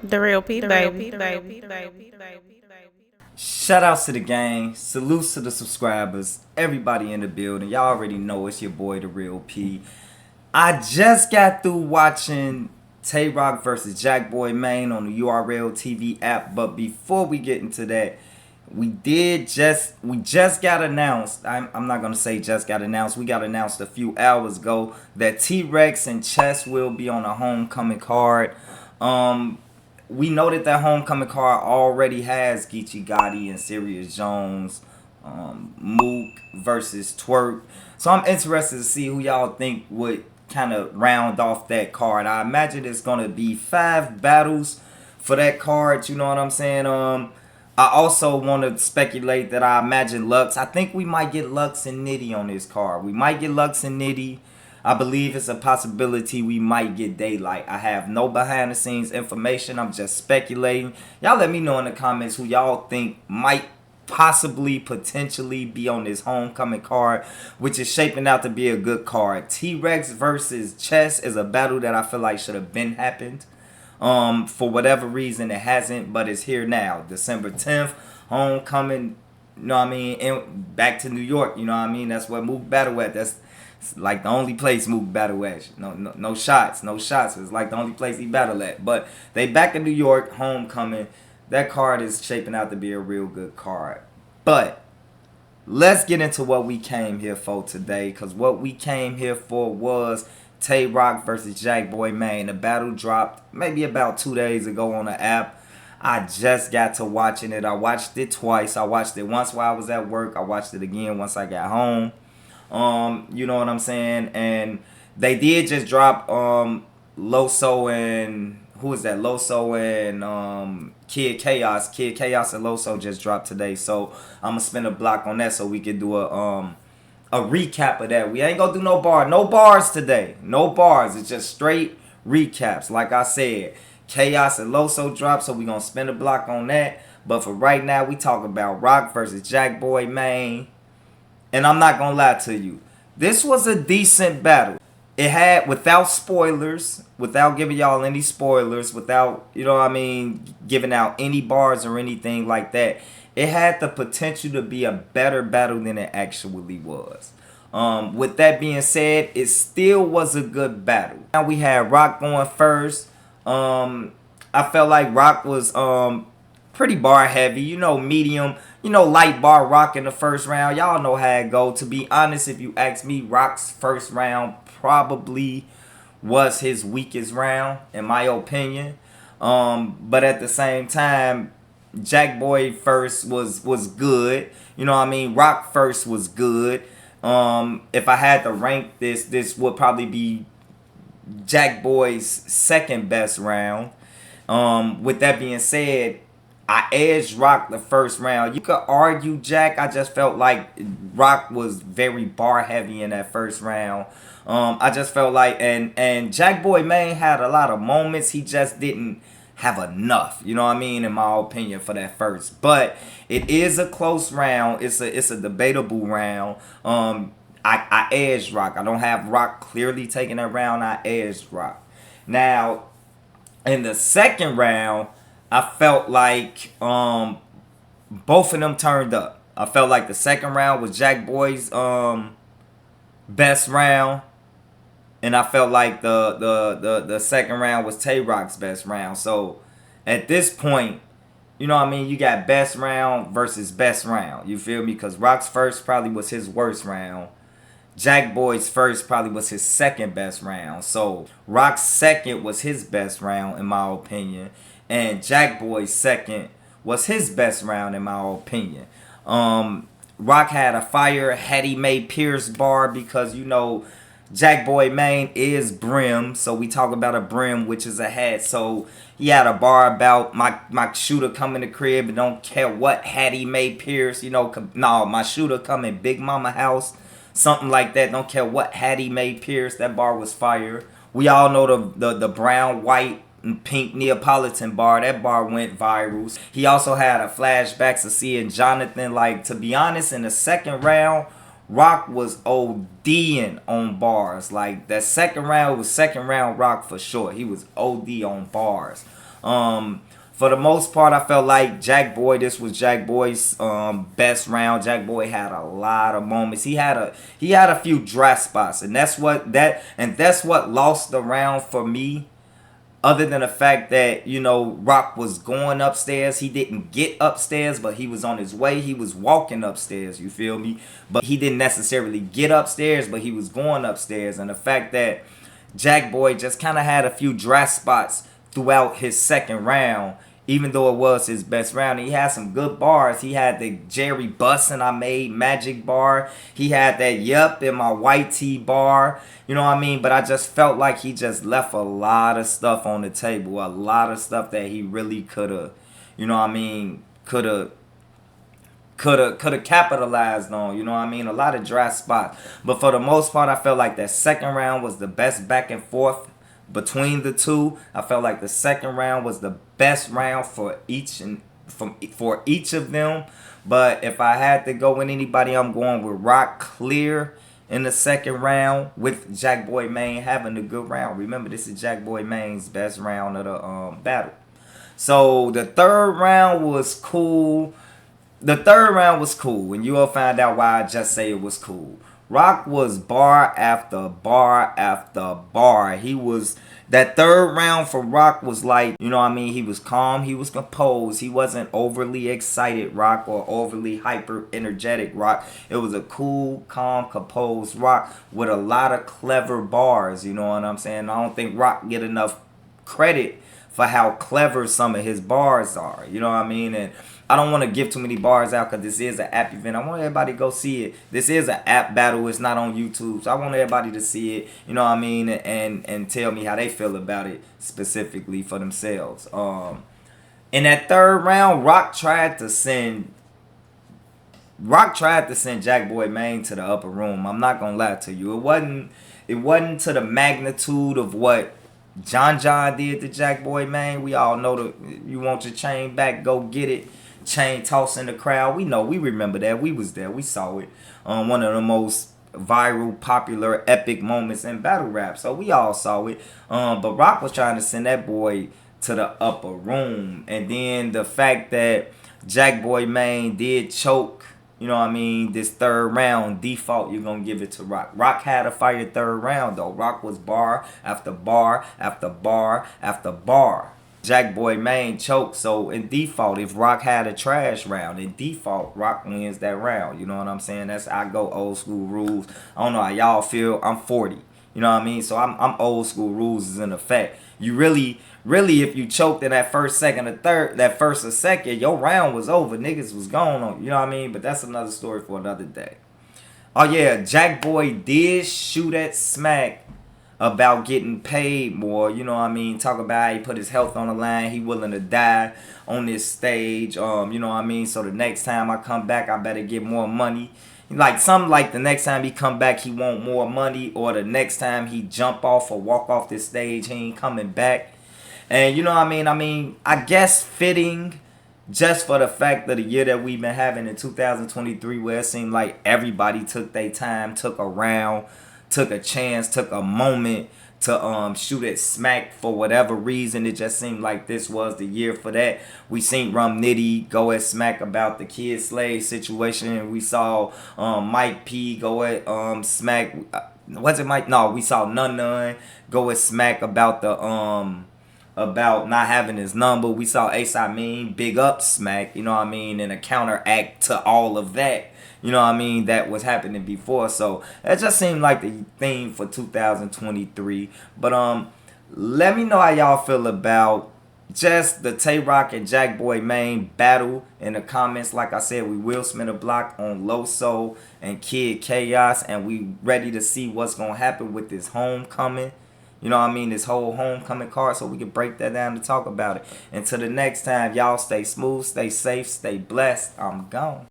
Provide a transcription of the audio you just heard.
The real P, baby. Shout outs to the gang, salutes to the subscribers, everybody in the building. Y'all already know it's your boy, the real P. I just got through watching Tay Roc versus Jakkboy Maine on the URL TV app, but before we get into that, we just got announced. I'm not gonna say just got announced. We got announced a few hours ago that T-Rex and Chess will be on a homecoming card. Um, we know that homecoming card already has Geechee Gotti and Sirius Jones, Mook versus Twerk. So I'm interested to see who y'all think would kind of round off that card. I imagine it's gonna be 5 battles for that card. You know what I'm saying? I also want to speculate that I imagine Lux. I think we might get Lux and Nitty on this card. We might get Lux and Nitty. I believe it's a possibility we might get Daylight. I have no behind the scenes information. I'm just speculating. Y'all let me know in the comments who y'all think might possibly potentially be on this homecoming card, which is shaping out to be a good card. T-Rex versus Chess is a battle that I feel like should have been happened. For whatever reason it hasn't, but it's here now. December 10th, homecoming, you know what I mean, and back to New York, you know what I mean? That's what Mook battle at. That's like the only place Mook battle at. No shots. It's like the only place he battle at. But they back in New York, homecoming. That card is shaping out to be a real good card. But let's get into what we came here for today, because what we came here for was Tay Roc versus Jakkboy Maine. The battle dropped maybe about 2 days ago on the app. I just got to watching it. I watched it twice. I watched it once while I was at work. I watched it again once I got home. You know what I'm saying? And they did just drop Loso and who is that? Loso and Kid Chaos. Kid Chaos and Loso just dropped today. So I'm gonna spend a block on that so we can do a recap of that. We ain't gonna do no bars today. No bars. It's just straight recaps. Like I said, Chaos and Loso dropped, so we gonna spend a block on that. But for right now, we talk about Roc versus Jakkboy Maine. And I'm not gonna lie to you, this was a decent battle. It had, without spoilers, without giving y'all any spoilers, without, you know what I mean, giving out any bars or anything like that, it had the potential to be a better battle than it actually was. With that being said, it still was a good battle. Now we had Roc going first. I felt like Roc was pretty bar heavy, medium, light bar Roc in the first round. Y'all know how it go. To be honest, if you ask me, Roc's first round probably was his weakest round, in my opinion. But at the same time, Jakkboy first was good. You know what I mean? Roc first was good. If I had to rank this would probably be Jackboy's second best round. With that being said, I edged Roc the first round. You could argue Jack. I just felt like Roc was very bar heavy in that first round. I just felt like and Jakkboy Maine had a lot of moments. He just didn't have enough. You know what I mean? In my opinion, for that first. But it is a close round. It's a debatable round. I edged Roc. I don't have Roc clearly taking that round. I edged Roc. Now, in the second round, I felt like both of them turned up. I felt like the second round was Jackboy's best round, and I felt like the second round was Tay Roc's best round. So at this point, you know what I mean, you got best round versus best round. You feel me? Because Roc's first probably was his worst round. Jackboy's first probably was his second best round. So Roc's second was his best round in my opinion. And Jackboy's second was his best round in my opinion. Roc had a fire Hattie Mae Pierce bar because Jakkboy Maine is brim, so we talk about a brim, which is a hat. So he had a bar about my shooter come in the crib and don't care what Hattie Mae Pierce, no, my shooter come in Big Mama house, something like that. Don't care what Hattie Mae Pierce. That bar was fire. We all know the brown, white, and pink Neapolitan bar. That bar went viral. He also had a flashbacks of seeing Jonathan. Like, to be honest, in the second round, Roc was ODing on bars. Like, that second round was second round Roc for sure. He was OD on bars. For the most part, I felt like this was Jakkboy's best round. Jakkboy had a lot of moments. He had a few dry spots, and that's what lost the round for me. Other than the fact that, Roc was going upstairs, he didn't get upstairs, but he was on his way. He was walking upstairs, you feel me? But he didn't necessarily get upstairs, but he was going upstairs. And the fact that Jakkboy just kind of had a few dry spots throughout his second round, even though it was his best round. He had some good bars. He had the Jerry Bussin' I Made Magic bar. He had that Yup in my white tee bar. You know what I mean? But I just felt like he just left a lot of stuff on the table. A lot of stuff that he really could have, you know what I mean, could have capitalized on, you know what I mean? A lot of dry spots. But for the most part, I felt like that second round was the best back and forth between the two. I felt like the second round was the best round for each of them. But if I had to go with anybody, I'm going with Roc clear in the second round, with Jakkboy Maine having a good round. Remember, this is Jakkboy Maine's best round of the battle. So the third round was cool. And you will find out why I just say it was cool. Roc was bar after bar after bar. That third round for Roc was like, you know what I mean? He was calm, he was composed. He wasn't overly excited Roc or overly hyper energetic Roc. It was a cool, calm, composed Roc with a lot of clever bars, you know what I'm saying? I don't think Roc get enough credit for how clever some of his bars are, you know what I mean? And I don't want to give too many bars out because this is an app event. I want everybody to go see it. This is an app battle. It's not on YouTube. So I want everybody to see it, you know what I mean, and tell me how they feel about it specifically for themselves. In that third round, Roc tried to send Jakkboy Maine to the upper room. I'm not gonna lie to you. It wasn't to the magnitude of what John did to Jakkboy Maine. We all know you want your chain back, go get it. Chain toss in the crowd. We remember that. We was there. We saw it. One of the most viral, popular, epic moments in battle rap. So we all saw it. But Roc was trying to send that boy to the upper room. And then the fact that Jakkboy Maine did choke, you know what I mean, this third round, default, you're going to give it to Roc. Roc had a fire third round, though. Roc was bar after bar after bar after bar. Jakkboy Maine choked, so in default, if Roc had a trash round, in default, Roc wins that round. You know what I'm saying? I go old school rules. I don't know how y'all feel. I'm 40. You know what I mean? So I'm old school rules is in effect. You really, if you choked in that first or second, your round was over. Niggas was gone on. You know what I mean? But that's another story for another day. Oh yeah, Jakkboy did shoot at Smack about getting paid more, you know what I mean? Talk about how he put his health on the line, he willing to die on this stage, you know what I mean? So the next time I come back, I better get more money. Like something like the next time he come back, he want more money, or the next time he jump off or walk off this stage, he ain't coming back. And you know what I mean? I guess fitting, just for the fact of the year that we've been having in 2023, where it seemed like everybody took their time, took a round, took a chance, took a moment to shoot at Smack for whatever reason. It just seemed like this was the year for that. We seen Rum Nitty go at Smack about the kid slave situation. We saw Mike P go at Smack. Was it Mike? No, we saw None go at Smack about the about not having his number. We saw Ace I Mean big up Smack, you know what I mean, and a counteract to all of that. You know what I mean? That was happening before. So that just seemed like the theme for 2023. But let me know how y'all feel about just the Tay Roc and Jakkboy Maine battle in the comments. Like I said, we will spin a block on Loso and Kid Chaos, and we ready to see what's gonna happen with this homecoming. You know what I mean? This whole homecoming card, so we can break that down to talk about it. Until the next time, y'all stay smooth, stay safe, stay blessed. I'm gone.